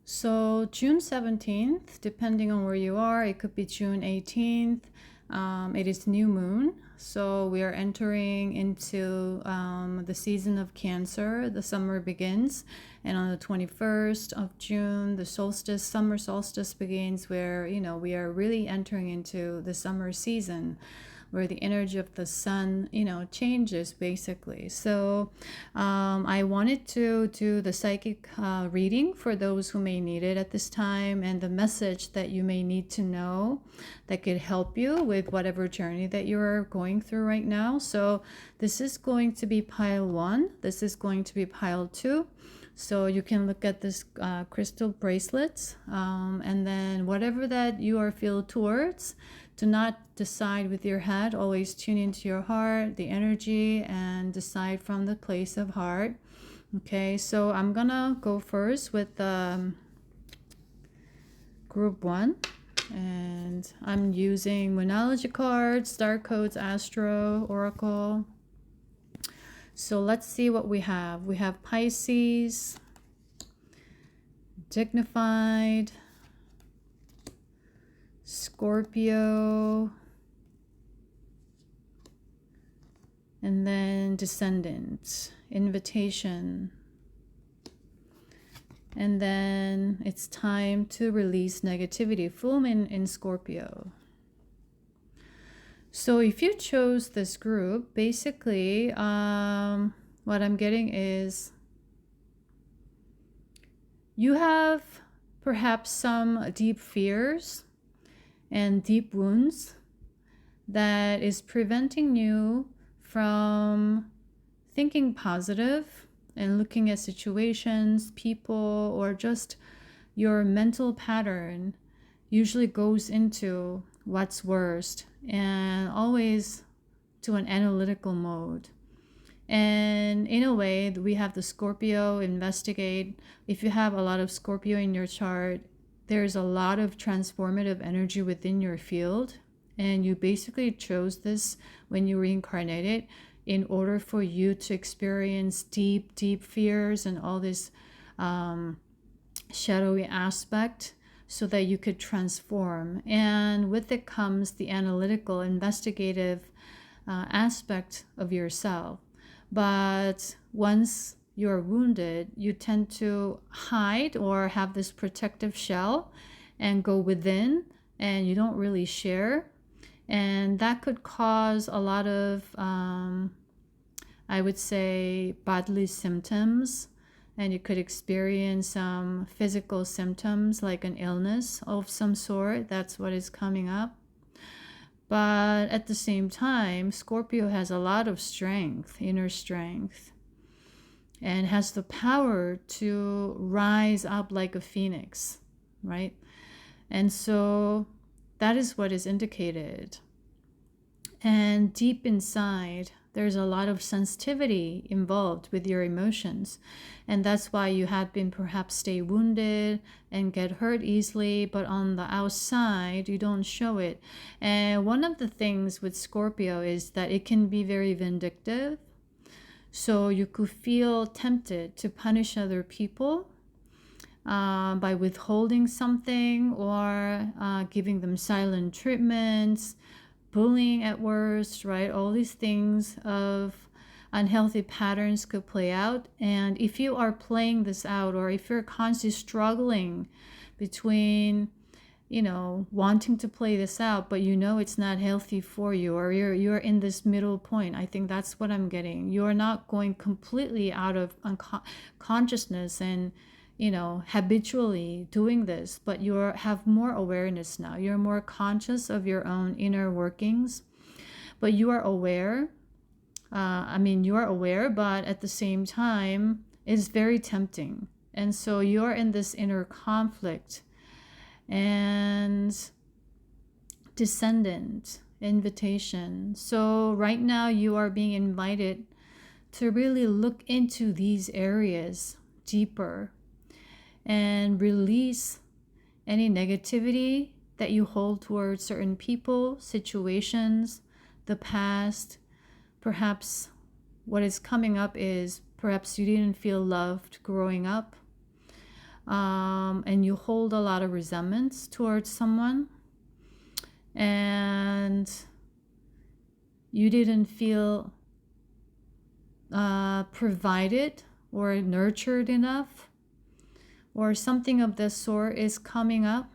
So June 17th, depending on where you are, it could be June 18th. It is new moon. So we are entering into the season of Cancer. The summer begins. And on the 21st of June, the solstice, summer solstice begins where, we are really entering into the summer season where the energy of the sun, changes basically. So I wanted to do the psychic reading for those who may need it at this time, and the message that you may need to know that could help you with whatever journey that you're going through right now. So this is going to be pile 1. This is going to be pile 2. So you can look at this crystal bracelets, and then whatever that you are feel towards, do not decide with your head. Always tune into your heart, the energy, and decide from the place of heart. Okay, so I'm gonna go first with group 1. And I'm using Moonology cards, Star Codes, Astro, Oracle. So let's see what we have. We have Pisces, Dignified, Scorpio, and then Descendant, Invitation. And then it's time to release negativity, full moon in Scorpio. So if you chose this group, basically what I'm getting is you have perhaps some deep fears and deep wounds that is preventing you from thinking positive and looking at situations, people, or just your mental pattern usually goes into what's worst and always to an analytical mode. And in a way, we have the Scorpio investigate. If you have a lot of Scorpio in your chart, there's a lot of transformative energy within your field. And you basically chose this when you reincarnated in order for you to experience deep, deep fears and all this shadowy aspect so that you could transform. And with it comes the analytical, investigative aspect of yourself. But once you're wounded, you tend to hide or have this protective shell and go within, and you don't really share. And that could cause a lot of, I would say, bodily symptoms. And you could experience some physical symptoms like an illness of some sort. That's what is coming up. But at the same time, Scorpio has a lot of strength, inner strength, and has the power to rise up like a phoenix, right? And so that is what is indicated. And deep inside, there's a lot of sensitivity involved with your emotions. And that's why you have been perhaps stay wounded and get hurt easily, but on the outside, you don't show it. And one of the things with Scorpio is that it can be very vindictive. So you could feel tempted to punish other people by withholding something or giving them silent treatments, bullying at worst, right? All these things of unhealthy patterns could play out. And if you are playing this out, or if you're constantly struggling between, wanting to play this out, but it's not healthy for you, or you're in this middle point, I think that's what I'm getting. You're not going completely out of consciousness and habitually doing this, but you have more awareness now. You're more conscious of your own inner workings, but you are aware. You are aware, but at the same time, it's very tempting. And so you're in this inner conflict. And Descendant, invitation. So right now you are being invited to really look into these areas deeper and release any negativity that you hold towards certain people, situations, the past. Perhaps what is coming up is perhaps you didn't feel loved growing up. and you hold a lot of resentments towards someone, and you didn't feel provided or nurtured enough, or something of this sort is coming up.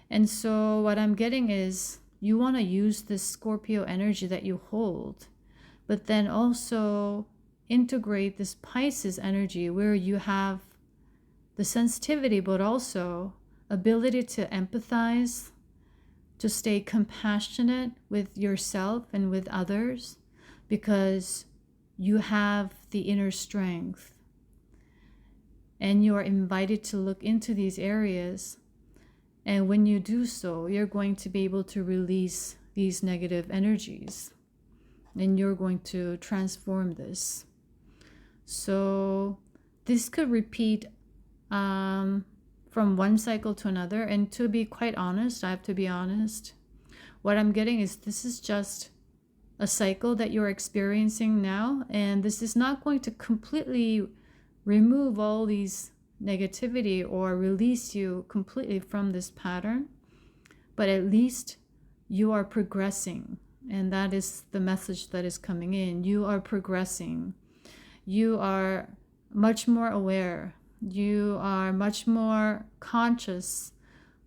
And so what I'm getting is you want to use this Scorpio energy that you hold, but then also integrate this Pisces energy where you have the sensitivity, but also ability to empathize, to stay compassionate with yourself and with others, because you have the inner strength. And you are invited to look into these areas. And when you do so, you're going to be able to release these negative energies. And you're going to transform this. So this could repeat from one cycle to another. And to be quite honest, I have to be honest, what I'm getting is this is just a cycle that you're experiencing now. And this is not going to completely remove all these negativity or release you completely from this pattern, but at least you are progressing. And that is the message that is coming in. You are progressing. You are much more aware. You are much more conscious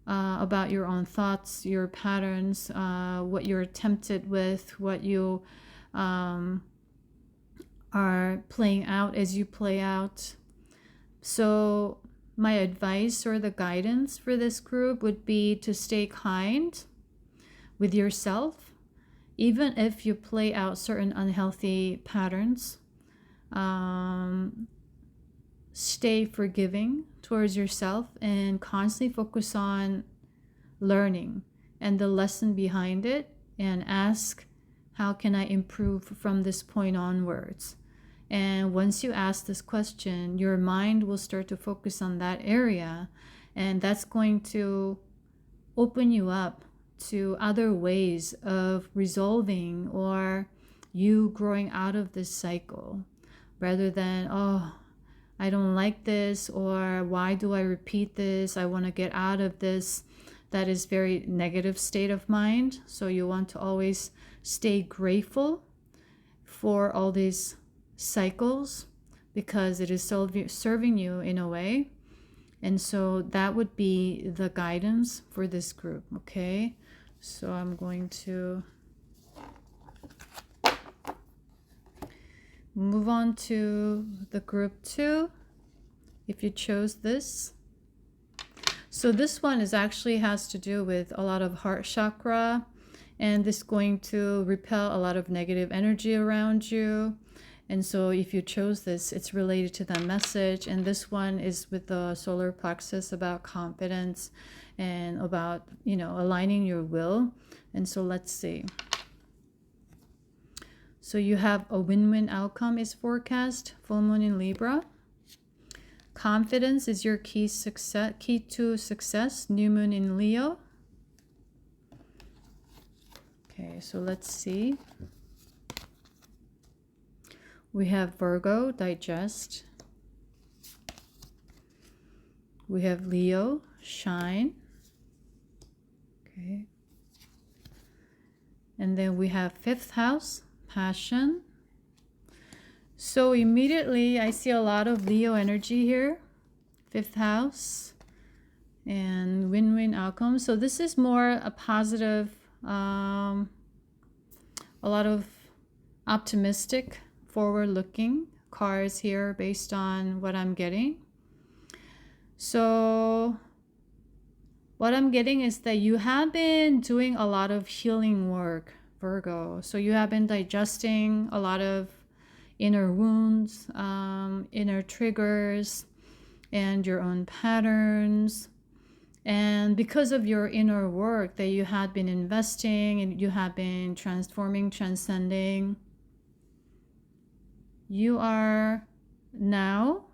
about your own thoughts, your patterns, what you're tempted with, what you are playing out as you play out. So my advice or the guidance for this group would be to stay kind with yourself, even if you play out certain unhealthy patterns. Stay forgiving towards yourself and constantly focus on learning and the lesson behind it, and ask, how can I improve from this point onwards? And once you ask this question, your mind will start to focus on that area, and that's going to open you up to other ways of resolving or you growing out of this cycle, rather than, oh, I don't like this, or why do I repeat this? I want to get out of this. That is very negative state of mind. So you want to always stay grateful for all these cycles, because it is serving you in a way. And so that would be the guidance for this group. Okay, so I'm going to move on to the group 2, if you chose this. So this one is actually has to do with a lot of heart chakra, and this is going to repel a lot of negative energy around you. And so if you chose this, it's related to that message. And this one is with the solar plexus, about confidence and about, aligning your will. And so let's see. So you have a win-win outcome is forecast, full moon in Libra. Confidence is your key to success, new moon in Leo. Okay, so let's see. We have Virgo, digest. We have Leo, shine. Okay. And then we have 5th house, passion. So immediately I see a lot of Leo energy here. 5th house and win-win outcome. So this is more a positive, a lot of optimistic, forward-looking cards here based on what I'm getting. So what I'm getting is that you have been doing a lot of healing work, Virgo. So you have been digesting a lot of inner wounds, inner triggers, and your own patterns. And because of your inner work that you had been investing and you have been transforming, transcending, you are now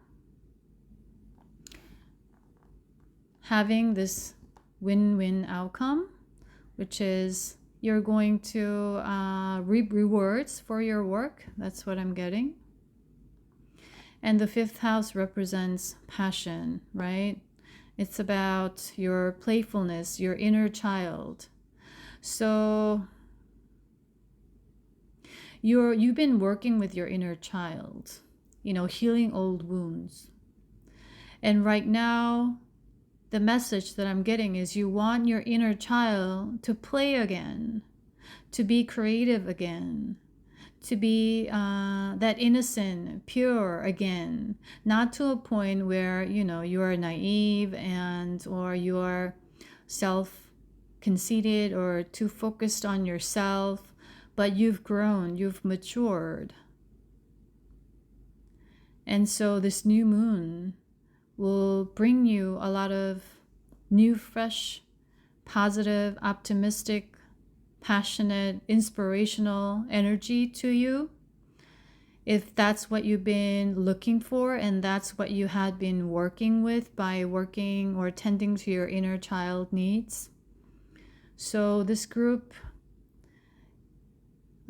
having this win-win outcome, which is you're going to reap rewards for your work. That's what I'm getting. And the fifth house represents passion, right? It's about your playfulness, your inner child. So you've been working with your inner child, you know, healing old wounds. And right now, the message that I'm getting is you want your inner child to play again, to be creative again, to be that innocent, pure again, not to a point where, you know, you are naive and or you are self-conceited or too focused on yourself, but you've grown, you've matured. And so this new moon will bring you a lot of new, fresh, positive, optimistic, passionate, inspirational energy to you. If that's what you've been looking for and that's what you had been working with by working or tending to your inner child needs. So this group,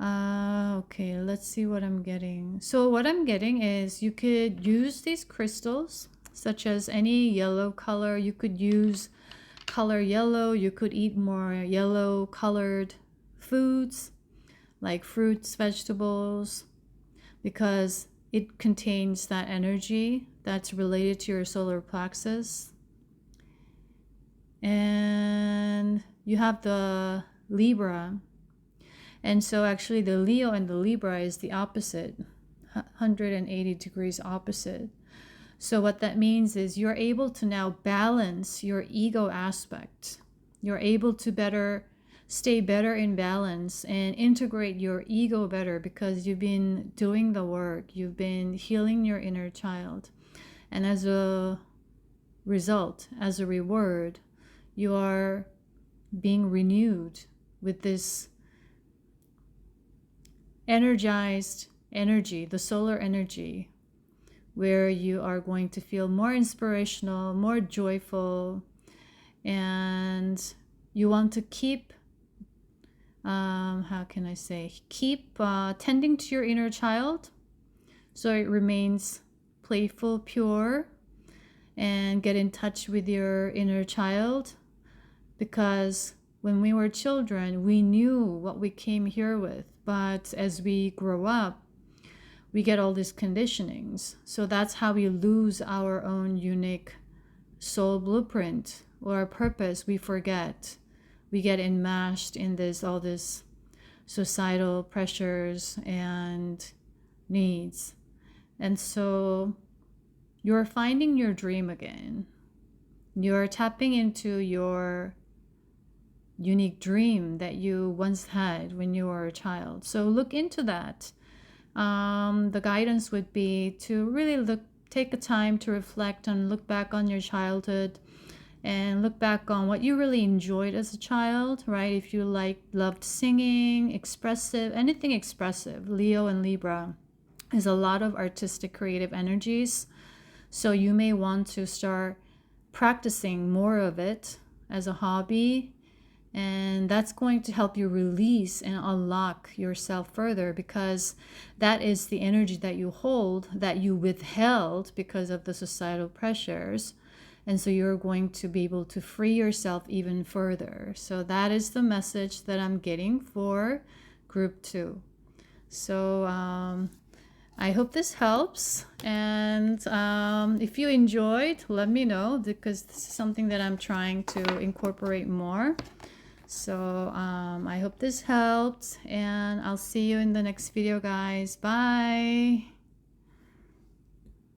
okay, let's see what I'm getting. So what I'm getting is you could use these crystals, such as any yellow color. You could use color yellow. You could eat more yellow colored foods like fruits, vegetables, because it contains that energy that's related to your solar plexus. And you have the Libra. And so actually the Leo and the Libra is the opposite, 180 degrees opposite. So what that means is you're able to now balance your ego aspect. You're able to stay better in balance and integrate your ego better because you've been doing the work. You've been healing your inner child. And as a result, as a reward, you are being renewed with this energized energy, the solar energy, where you are going to feel more inspirational, more joyful, and you want to keep, how can I say, keep tending to your inner child so it remains playful, pure, and get in touch with your inner child, because when we were children, we knew what we came here with, but as we grow up, we get all these conditionings. So that's how we lose our own unique soul blueprint or our purpose. We forget. We get enmeshed in all this societal pressures and needs. And so you're finding your dream again. You're tapping into your unique dream that you once had when you were a child. So look into that. The guidance would be to really take a time to reflect and look back on your childhood and look back on what you really enjoyed as a child, right? If you loved singing, anything expressive. Leo and Libra is a lot of artistic, creative energies. So you may want to start practicing more of it as a hobby. And that's going to help you release and unlock yourself further, because that is the energy that you hold that you withheld because of the societal pressures. And so you're going to be able to free yourself even further. So that is the message that I'm getting for group 2. So I hope this helps. And if you enjoyed, let me know, because this is something that I'm trying to incorporate more. So I hope this helped, and I'll see you in the next video, guys. Bye.